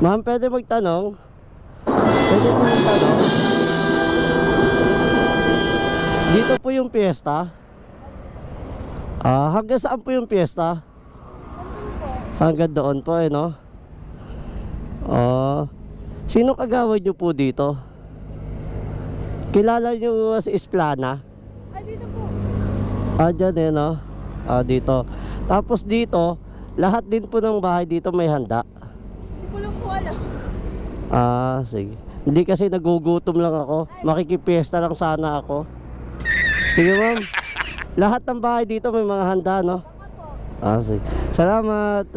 Ma'am, pwede magtanong? Pwede po magtanong? Dito po yung piyesta? Hanggang saan po yung piyesta? Hanggang doon po no? Sino kagawad nyo po dito? Kilala nyo si Isplana? Dito po. Dyan no? Dito. Tapos dito, lahat din po ng bahay dito may handa. Hindi ko lang po alam. Sige. Hindi kasi nagugutom lang ako. Makikipiesta lang sana ako. Sige ma'am. Lahat ng bahay dito may mga handa no? Sige. Salamat.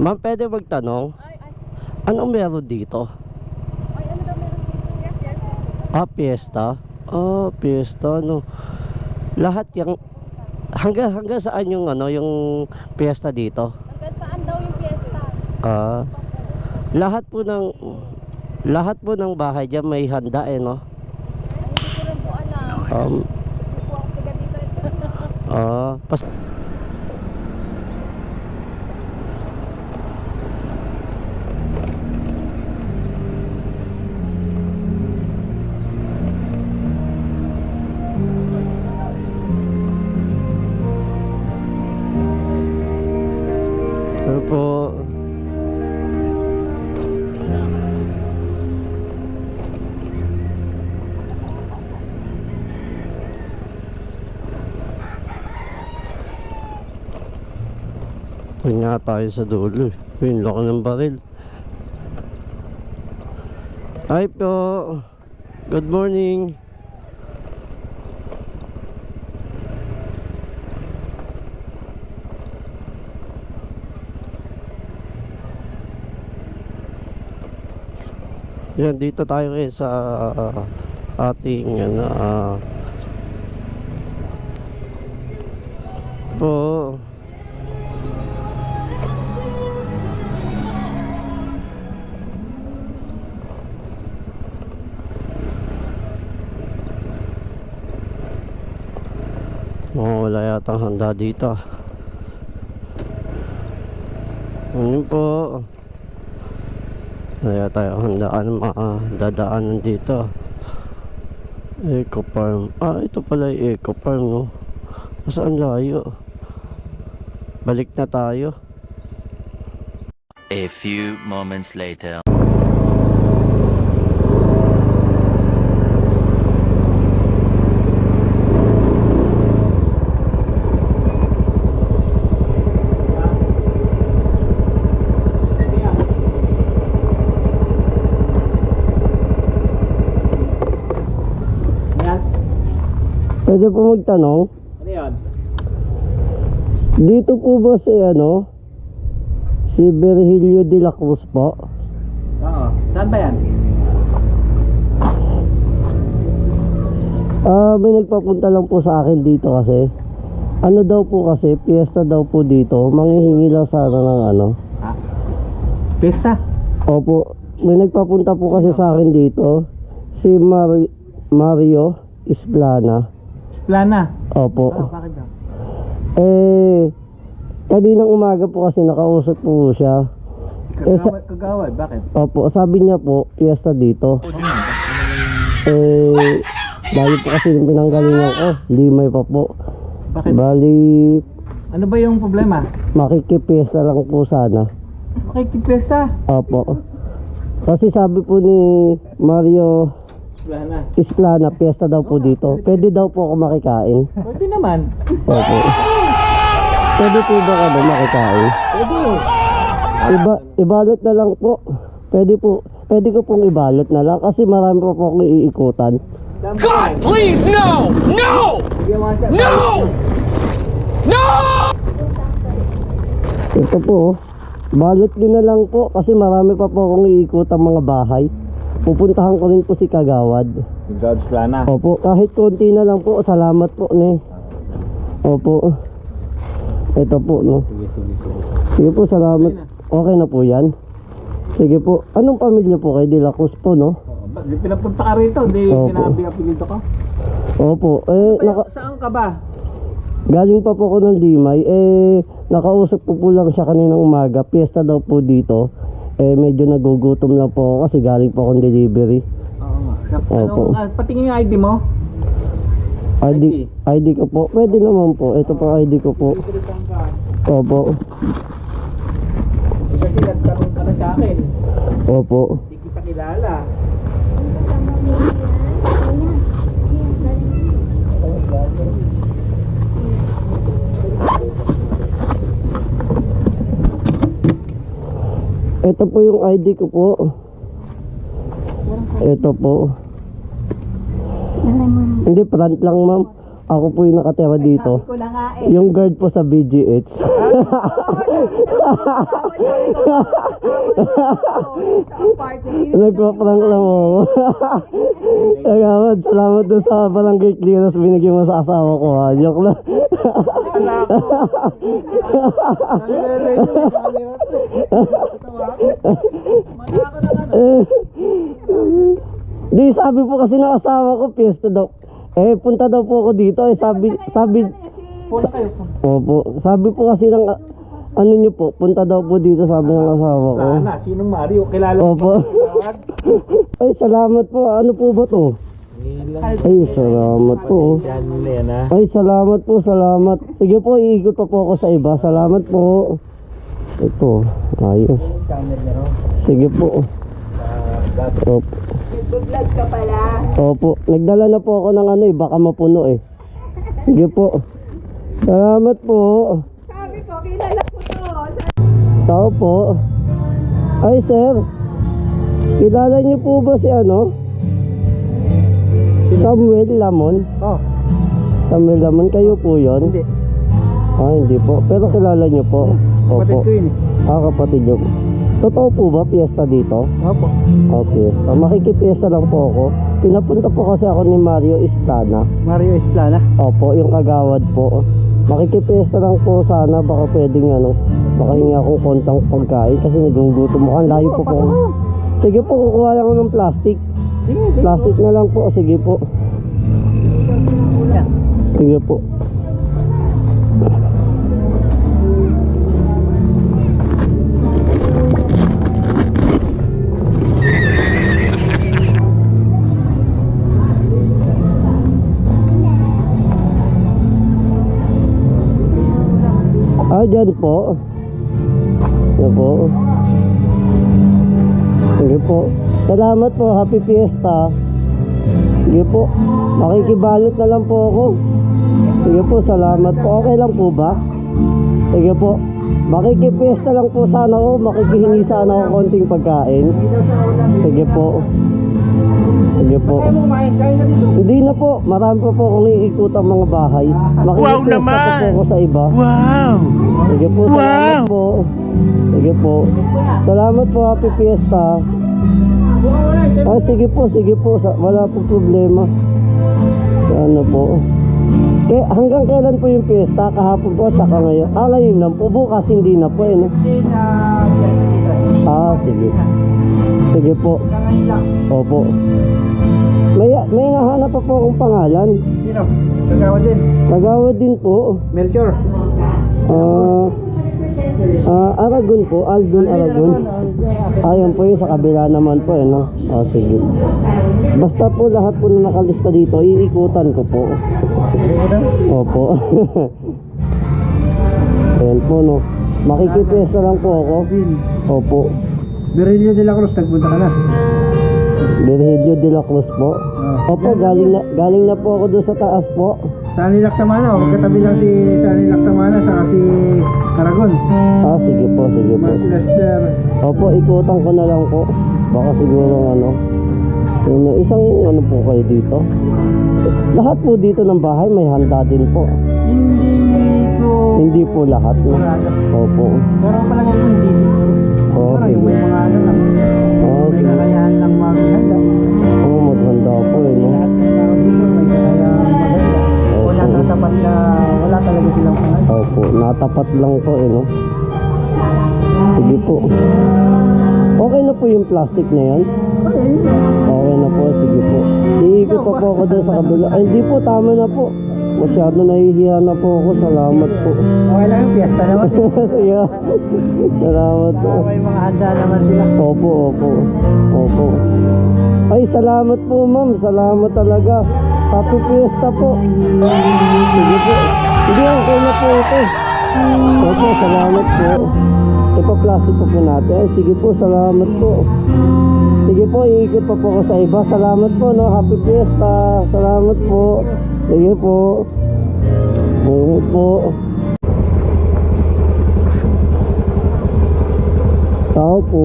Ma'am, pwede magtanong? Anong meron dito? Ano daw meron dito? Yes. Piyesta? Piyesta no. Lahat yung hanggang saan yung yung piyesta dito? Hanggang saan daw yung fiesta? Lahat po ng bahay diyan may handa no. Hindi ko lang po alam. Hindi po ako taga dito. Ano po? Nga tayo sa dulo eh. Yung laki ng baril. Hi po. Good morning. Yan, dito tayo sa ating po. Wala yata handa dito. Ano po? Wala tayo handaan dadaanan dito. Eco Farm. Ito pala yung Eco Farm no. Saan layo? Balik na tayo. A few moments later. Pwede po magtanong? Ano yan? Dito po ba si si Virgilio de la Cruz po? Oo. Saan ba yan? May nagpapunta lang po sa akin dito kasi. Ano daw po kasi, piyesta daw po dito. Manghihingi lang sana ng Pesta? Opo, may nagpapunta po kasi sa akin dito. Si Mario Isplana. Plana? Opo. Bakit daw? Kaninang umaga po kasi nakausap po siya. Kagawad? Bakit? Opo, sabi niya po, piyesta dito. Dahil po kasi yung pinanggalingan ko, limay pa po. Bakit? Bali, Ano ba yung problema? makikipiyesta lang po sana. Makikipesta? Opo. Kasi sabi po ni Mario Plana? Isplana, piyesta daw po dito. Pwede daw po ako makikain. Pwede naman. Opo. Pwede po ba ako makikain? Pwede. Ibalot na lang po. Pwede ko pong ibalot na lang kasi marami pa po akong iikutan. God, please, no! No! Sige, mga siya. No! Ito po, oh. Balot nyo na lang po kasi marami pa po akong iikot ang mga bahay. Pupuntahan ko rin po si Kagawad. God's plana. Opo, kahit konti na lang po. Salamat po, ne. Opo. Ito po, no. Sige po, salamat. Okay na po yan. Sige po. Anong pamilya po kay De La Cruz po, no? Di pinapunta ka rito, di Opo. sinabi-apelito ka. Opo. Saan ka ba? Galing pa po ako ng Limay. Nakausap po lang siya kaninang umaga. Piyesta daw po dito. Medyo nagugutom lang po ako kasi galing po akong delivery. Oo nga. Opo. Patingin yung ID mo. ID ko po. Pwede naman po. Ito po ID ko po. Opo. Kasi nagkaroon ka na sa akin. Opo. Hindi kita kilala. Ito po yung ID ko po. Ito po. Hindi, front lang ma'am. Ako po yung nakatira dito. Ko na nga eh. Yung guard po sa BGH. Nagpa-prank lang ako. Kagawad, salamat doon sa barangay clearance binigyan mo sa asawa ko ha. Joke lang. Di sabi po kasi ng asawa ko, piyesta daw. Punta daw po ako dito. Sabi, Puna kayo. opo, sabi po kasi ng, ano nyo po, punta daw po dito, sabi ng asawa ko. Plana, sinong Mario? Kilala mo Opo. ba? Ay, salamat po. Ano po ba to? Ay, salamat po. Yan na yan ha. Ay, salamat po, salamat. Sige po, iikot pa po ako sa iba. Salamat po. Ito, ayos. Camera niya ro. Sige po. Opo. Nag-vlog ka pala. Opo, nagdala na po ako ng ano baka mapuno eh. Sige po. Salamat po. Sabi ko, kilala ko to. Tao po. Ay, sir. Kilala niyo po ba si ano? Samuel Lamon? Oh, Samuel Lamon, kayo po yun? hindi. Hindi po. Pero kilala niyo po? Kapatid Opo. ko yun eh. Kapatid niyo. Totoo po ba piyesta dito? Opo. Piyesta. Makikipiesta lang po ako. Pinapunta po kasi ako ni Mario Isplana. Mario Esplana. Opo, yung Kagawad po. Makikipiesta lang po sana. Baka pwedeng ano, baka hingi akong kontang pagkain kasi nagugutom mo. Ang layo po po. Sige po, kukuha lang ako ng plastic. Plastic na lang po. Sige po. Sige po. Dyan po. Dyan po. Sige po. Salamat po. Happy Fiesta. Sige po. Makikibalot na lang po ako. Sige po. Salamat po. Okay lang po ba? Sige po. Makikipiesta lang po sana ako. Makikihingi sana ako konting pagkain. Sige po. Sige po. Hindi na po. Marami pa po akong iikutang mga bahay. Makikipiesta pa po ako sa iba. Wow! Sige po, salamat po. Sige po. Salamat po, Happy Fiesta. Sige po, sige po. Wala po problema. Ano po. Hanggang kailan po yung fiesta? Kahapon po at saka ngayon? Ngayon lang po. Bukas hindi na po no? Sige. Sige po. Opo. May nahanap pa po akong pangalan. Sino? Kagawad din. Kagawad din po. Melchor. Aragon po, Algon Aragon. Ayun po yung sa kabila naman po no? Sige. Basta po lahat po na nakalista dito, iikutan ko po. Opo. Ayan po no. Makikipiesta lang po ako. Opo. Virgilio de la Cruz, nagpunta ka na. Virgilio de la Cruz po. Opo, galing na po ako doon sa taas po. Sani Laksamana, magkatabi lang si Sani Laksamana saka si Aragon. Sige po, sige po. Lester. Opo, ikutan ko na lang po. Baka siguro isang po kayo dito. Lahat po dito ng bahay may handa din po. Hindi ko Hindi po lahat, no? Opo. Pero palagay ko hindi siguro. Oo, Pero yung may sige. mga ano lang. Oo, May sige. kakayahan lang maghanda. Oo, maghanda po, eh, Kasi no? lahat ng tao dito may kakayahan maghanda. Wala Opo. natapat na wala talaga silang pangalan. Opo, natapat lang po, eh, no? Sige po. Okay na po yung plastic na yan? Okay, yun lang. Okay na po, sige po. Iikot pa po ako doon sa kabila. Ay, hindi po, tama na po. Masyado nahihiya na po ako. Salamat po. Okay lang yung piyesta naman. Sige. Salamat po. May mga handa naman sila. Opo, opo. Opo. Ay, salamat po, ma'am. Salamat talaga. Happy Fiesta po. Sige po. Hindi, okay na po ito. Opo, salamat po. Ipa-plastic po po natin. Ay, sige po, salamat po. Sige po, iikot pa po ako sa iba. Salamat po, no? Happy Fiesta. Salamat po. Sige po. Oo po. Tao po.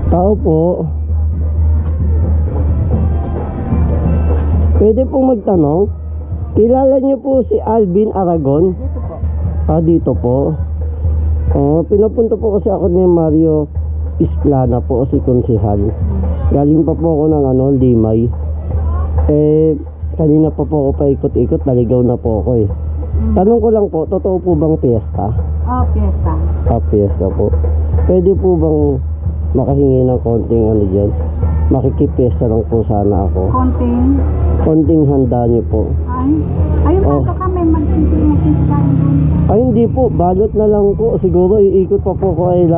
Tao po. Pwede pong magtanong. Kilala niyo po si Alvin Aragon? Dito po. Ah, dito po. Oh, pinapunta po kasi ako ni Mario Isplana po, si Konsehal. Galing pa po ako ng Limay. Kanina pa po ako paikot-ikot, naligaw na po ako eh. Tanong ko lang po, totoo po bang piyesta? Oh, piyesta. Ah, piyesta po. Pwede po bang makahingi ng konting dyan? Makikipiyesta lang po sana ako. Konting. Konting handa niyo po. Ayun Oh. pasok kami. Magsisikain doon. Ay hindi po, balot na lang po. Siguro iikot pa po ko ay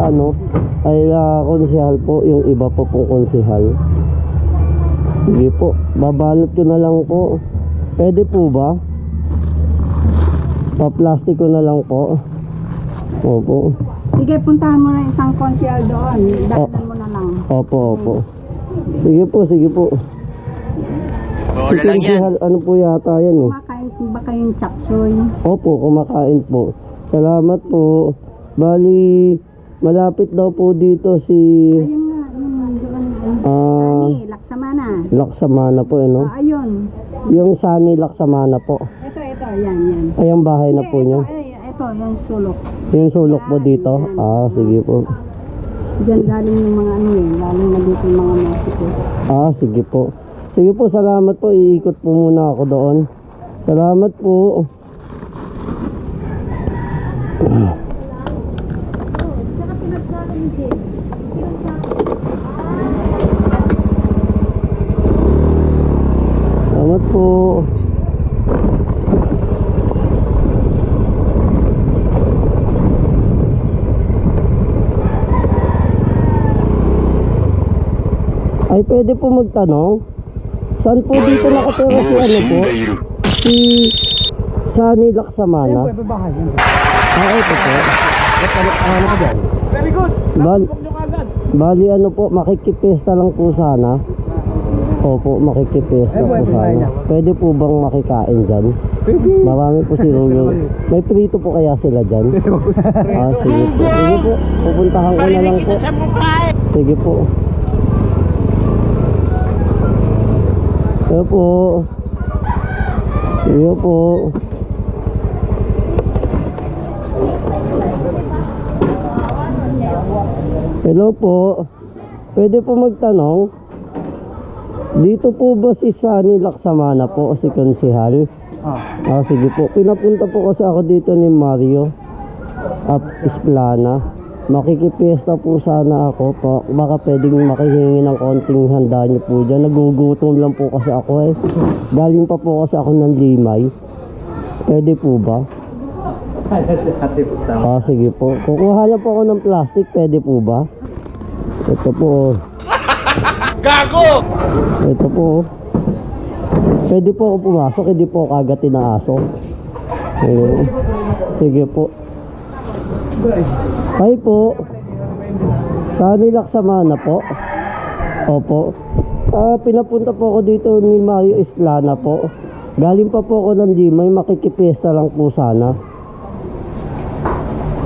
konsehal po, yung iba po pong konsehal. Sige po, babalot ko na lang po. Pwede po ba? Pa-plastic ko na lang po. Opo. Sige, puntahan mo na isang konsyal doon. Daanan mo na lang. Opo, opo. Sige po, sige po. Si konsehal, ano po yata yan eh. Kumakain ba kayong chapsoy? Opo, kumakain po. Salamat po. Bali, malapit daw po dito si Ayun nga, yun doon. ah, Sani, Laksamana. Laksamana po, eh, no? Ayun. Yung Sunny Laksamana po. Ito, yan. Ay, ang bahay na po niyo. Ito, yung sulok. Yung sulok po dito. Ah, sige po. Diyan galing yung mga galing na dito yung mga Mexicos. Ah, sige po. Sige po, salamat po. Iikot po muna ako doon. Salamat po. Salamat po. Ay, pwede po magtanong. Saan po dito nakatira si po? Si Sunny Laksamana. Pwede bahay yan. Ah, ito po. Ano ka dyan? Very good. Bali po, makikipesta lang po sana. Opo, makikipesta po sana. Pwede po bang makikain dyan? Marami po si Rulo. May prito po kaya sila dyan? Ah, sige po. Sige po, pupuntahan ko na lang po. Sige po. Sige po. Sige po. Hello po. Pwede po magtanong. Dito po ba si Sunny Laksamana po, si Konsehal? Ah, sige po. Pinapunta po kasi ako dito ni Mario Isplana. Makikipiesta po sana ako po. Baka pwedeng makihingi ng konting handa niyo po dyan. Nagugutom lang po kasi ako eh. Galing pa po kasi ako ng Limay. Pwede po ba? Ah, sige po. Kukuha na po ako ng plastic. Pwede po ba? Ito po. Gago! Ito po. Pwede po ako pumasok. Hindi po ako kagatin ng aso. Ayun. Sige po. Hi po. Sunny Laksamana po. Opo. Pinapunta po ako dito ni Mario Isplana po. Galing pa po ako ng Limay. Makikipiesta lang po sana.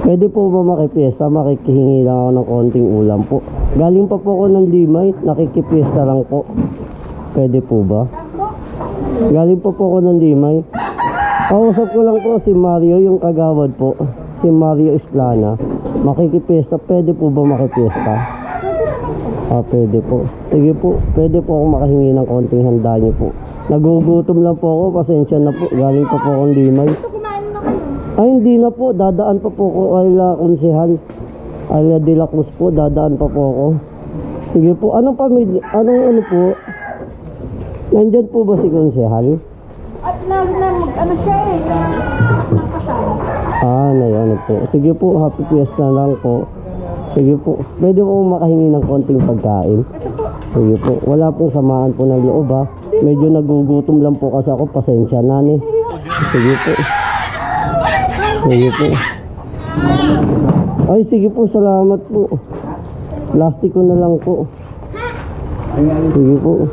Pwede po ba makipiesta? Makikihingi lang ako ng konting ulam po. Galing pa po ako ng Limay, nakikipiesta lang po. Pwede po ba? Galing pa po ako ng Limay. Kausap ko lang po si Mario, yung kagawad po. Si Mario Esplana. Makikipiesta, pwede po ba makipiesta? Pwede po. Sige po, pwede po ako makahingi ng konting handa niyo po. Nagugutom lang po ako, pasensya na po. Galing pa po akong Limay. Ay, hindi na po. Dadaan pa po ako Ayla Konsehal. Ayla de la Cruz po. Dadaan pa po ako. Sige po. Anong pamilya? Anong ano po? Nandyan po ba si Konsehal? At ano siya eh, nakasal. Ano po. Sige po. Happy Fiesta lang po. Sige po. Pwede po makahingi ng konting pagkain. Sige po. Wala pong samaan po ng loob ha. Medyo nagugutom lang po kasi ako. Pasensya na ni. Sige po. Sige po. Ay, sige po, salamat po. Plastic ko na lang po. Sige po.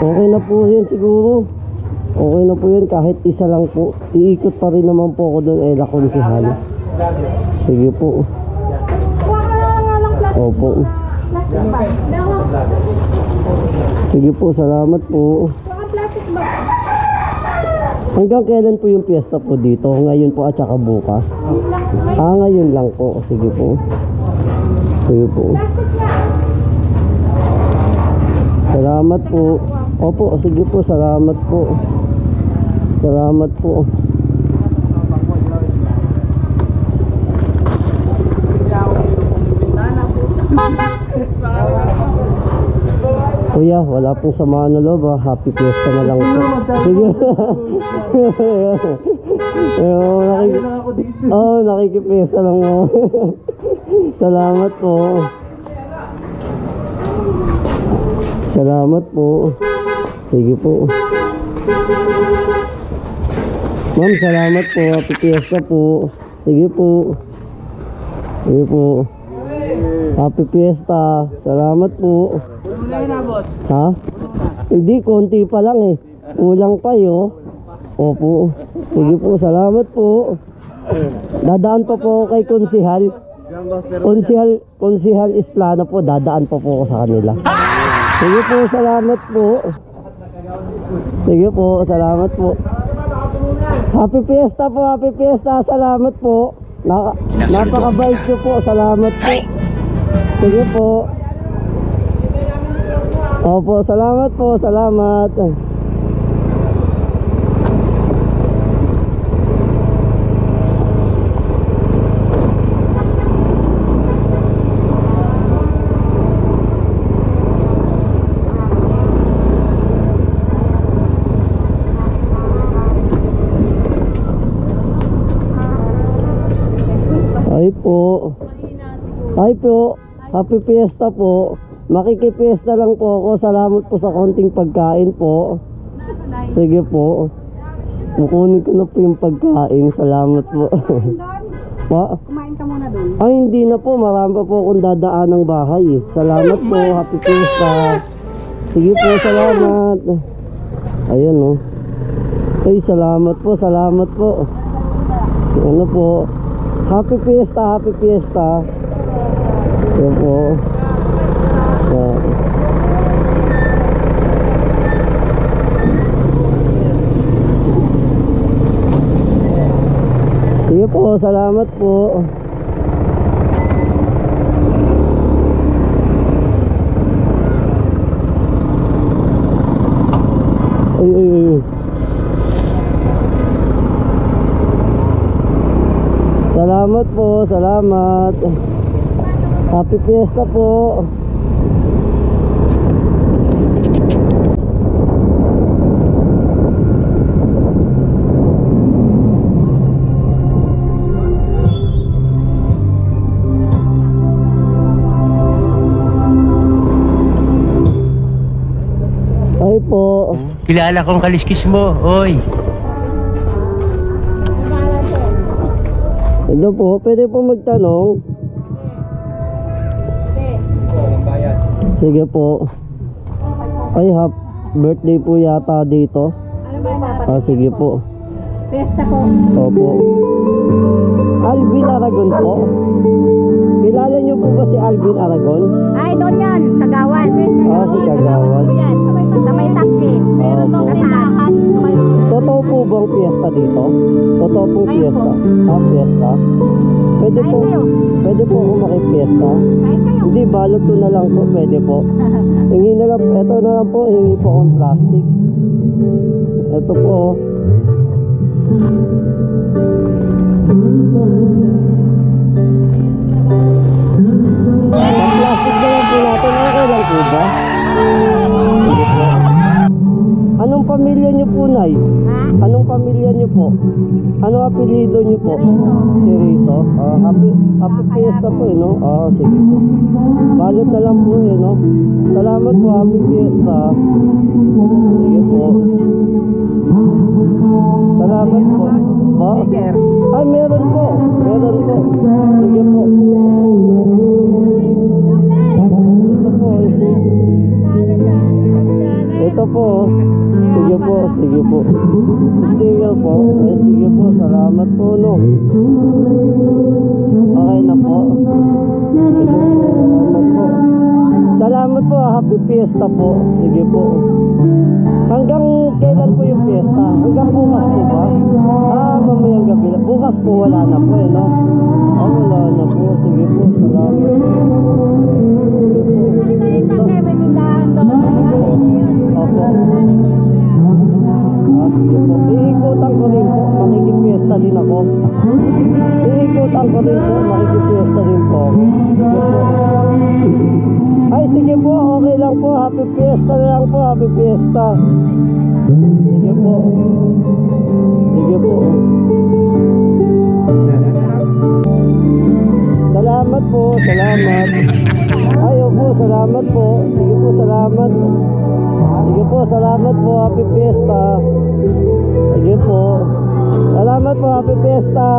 Okay na po yan siguro. Okay na po yan kahit isa lang po. Iikot pa rin naman po ako doon Ayla Konsehal. Sige po. Opo. Sige po, salamat po. Hanggang kailan po yung piyesta po dito? Ngayon po at saka bukas? Ngayon lang po. Sige po. Sige po. Salamat po. Opo, sige po. Salamat po. Salamat po. Kuya, wala pong samaan na loob ha. Happy Fiesta na lang po. Sige. Nakikipiesta lang mo. Salamat po. Salamat po. Sige po. Ma'am, salamat po. Happy Fiesta po. Sige po. Sige po. Happy Fiesta. Salamat po. Ha? Hindi, konti pa lang eh. Kulang pa yun. Opo. Sige po, salamat po. Dadaan pa po kay Konsehal. Konsehal Esplana po. Dadaan pa po ako sa kanila. Sige po, salamat po. Sige po, salamat po. Happy Fiesta po, Happy Fiesta. Salamat po. Napakabait nyo po. Salamat po. Sige po. Opo, salamat po, salamat. Ay po, Happy Fiesta po. Makikipiesta lang po ako. Salamat po sa konting pagkain po. Sige po. Kukunin ko na po yung pagkain. Salamat po. Pa? Kumain ka muna doon. Ay, hindi na po. Marami pa po akong dadaan ng bahay. Salamat po. Happy Fiesta. Sige po, salamat. Ayan o. Ay, salamat po. Salamat po. Ano po. Happy Fiesta. Happy Fiesta. Ayan po. Sige po, salamat po. Ay. Salamat po, salamat. Happy Fiesta po. Ay po. Kilala kong kaliskis mo, oy. Ito po, pwede po magtanong. Sige po. Ay, birthday po yata dito. Sige po. Fiesta ko. Opo. Alvin Aragon po. Kilala niyo po ba si Alvin Aragon? Ay, doon yan. Kagawan. Si Kagawan. po yan. Sa may tangke. Meron daw sa taas. Totoo po bang piyesta dito? Totoo po Ngayon piyesta? po. Piyesta? Pwede po, kayo. pwede po ako makipiesta? Ay, kayo. Hindi, balot ko na lang po, pwede po. Hingi na lang, eto na lang po, hingi po akong plastic. Ito po. Pag-plastic na lang po natin, okay lang po ba? Sige po. Anong pamilya niyo po, Nay? Ha? Anong pamilya niyo po? Anong apelido niyo po? Si Rizo. Happy Fiesta po no? Sige po. Balot na lang po no? Salamat po, Happy Fiesta. Sige po. Salamat po. Ba? Ay, meron po. Meron po. Sige po. Ito po. Sige po, sige po. Sticker po. Sige po, salamat po, no. Okay na po. Sige po, salamat po. Salamat po, Happy Fiesta po. Sige po. Hanggang kailan po yung fiesta? Hanggang bukas po ba? Mamayang gabi na. Bukas po wala na po, no? Wala na po. Sige po, salamat po. Sige po. Ito. Opo. Sige po. Iikutan ko rin po. Makikipiesta din ako. Iikutan ko rin po. Makikipiesta din po. Sige po. Ay, sige po. Okay lang po. Happy Fiesta na lang po. Happy Fiesta. Sige po. Sige po. Salamat po. Salamat. Ayaw po. Salamat po. Sige po. Salamat. Sige po, salamat po, Happy Fiesta. Sige po. Salamat po, Happy Fiesta.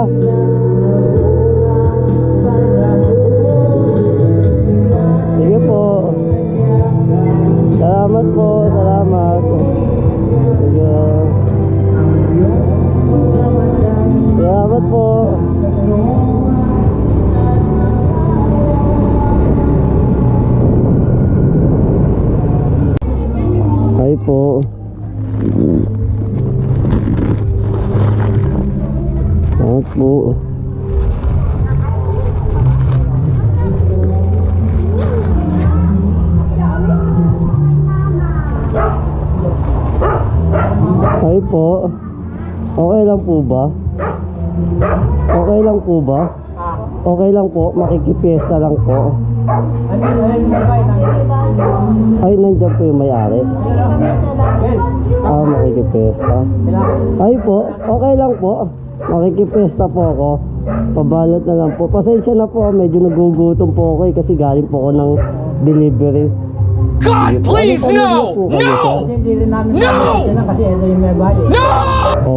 Sige po. Salamat po, salamat. Sige. Salamat po. Hi po. Salamat po. Hi po. Okay lang po ba? Okay lang po ba? Okay lang po, makikipiesta lang po. Ay, nandiyan po yung may-ari. Makikipiesta. Ay po, okay lang po. Makikipiesta po ako. Pabalot na lang po. Pasensya na po, medyo nagugutom po ako kasi galing po ako ng delivery. God, please, no! No! Hindi rin namin no! Kasi ito yung may bahay. No!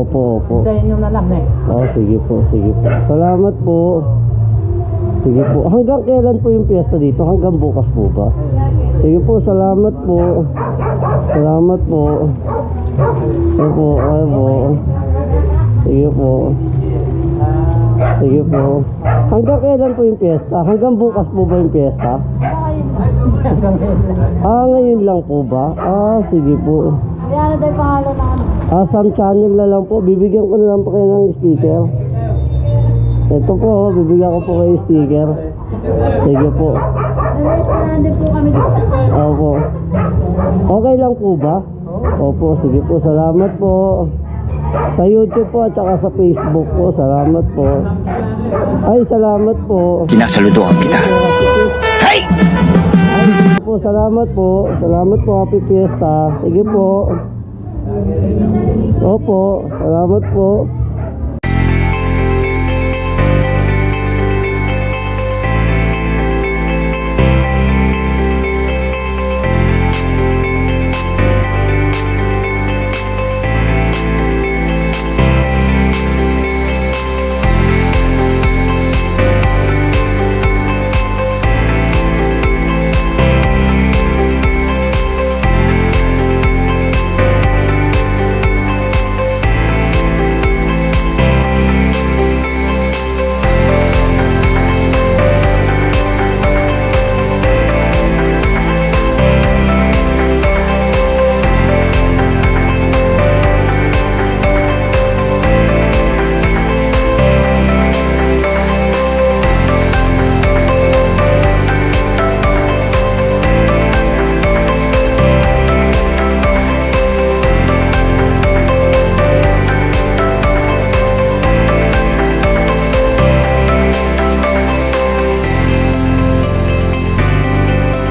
Opo, opo. Ito yun yung nalam na eh. Sige po, sige po. Salamat po. Sige po. Hanggang kailan po yung piyesta dito? Hanggang bukas po ba? Sige po, salamat po. Salamat po. Sige po, ay po. Sige po. Sige po. Hanggang kailan po yung piyesta? Hanggang bukas po ba yung piyesta? Ngayon lang po ba? Sige po. Kaya na daw yung pangalan na Sam channel na lang po. Bibigyan ko na lang po kayo ng sticker. Ito po, bibigyan ko po kayo sticker. Sige po. Nandun po kami dito. Opo. Okay lang po ba? Opo, sige po. Salamat po. Sa YouTube po at saka sa Facebook po. Salamat po. Ay, salamat po. Pinasaludohan kita. Hey! Ay, sige po. Salamat po. Salamat po. Happy Fiesta. Sige po. Opo. Salamat po.